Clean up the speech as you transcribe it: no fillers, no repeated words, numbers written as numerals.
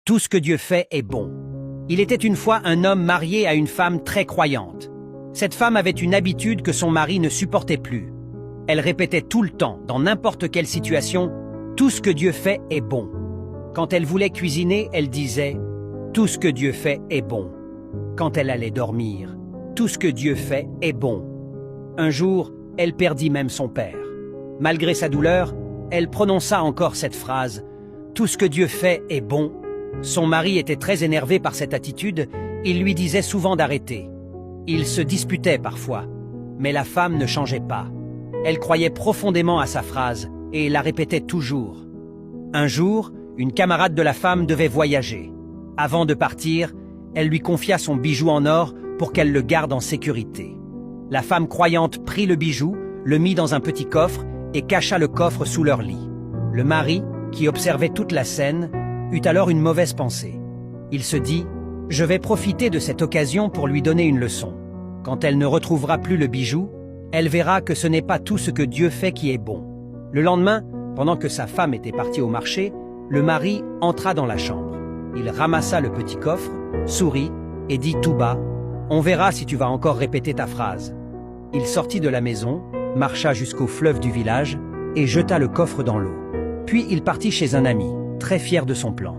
Tout ce que Dieu fait est bon. Il était une fois un homme marié à une femme très croyante. Cette femme avait une habitude que son mari ne supportait plus. Elle répétait tout le temps, dans n'importe quelle situation, « Tout ce que Dieu fait est bon ». Quand elle voulait cuisiner, elle disait « Tout ce que Dieu fait est bon ». Quand elle allait dormir, « Tout ce que Dieu fait est bon ». Un jour, elle perdit même son père. Malgré sa douleur, elle prononça encore cette phrase « Tout ce que Dieu fait est bon ». Son mari était très énervé par cette attitude, il lui disait souvent d'arrêter. Ils se disputaient parfois, mais la femme ne changeait pas. Elle croyait profondément à sa phrase et la répétait toujours. Un jour, une camarade de la femme devait voyager. Avant de partir, elle lui confia son bijou en or pour qu'elle le garde en sécurité. La femme croyante prit le bijou, le mit dans un petit coffre et cacha le coffre sous leur lit. Le mari, qui observait toute la scène, eut alors une mauvaise pensée. Il se dit « Je vais profiter de cette occasion pour lui donner une leçon. Quand elle ne retrouvera plus le bijou, elle verra que ce n'est pas tout ce que Dieu fait qui est bon. » Le lendemain, pendant que sa femme était partie au marché, le mari entra dans la chambre. Il ramassa le petit coffre, sourit et dit tout bas « On verra si tu vas encore répéter ta phrase. » Il sortit de la maison, marcha jusqu'au fleuve du village et jeta le coffre dans l'eau. Puis il partit chez un ami, très fier de son plan.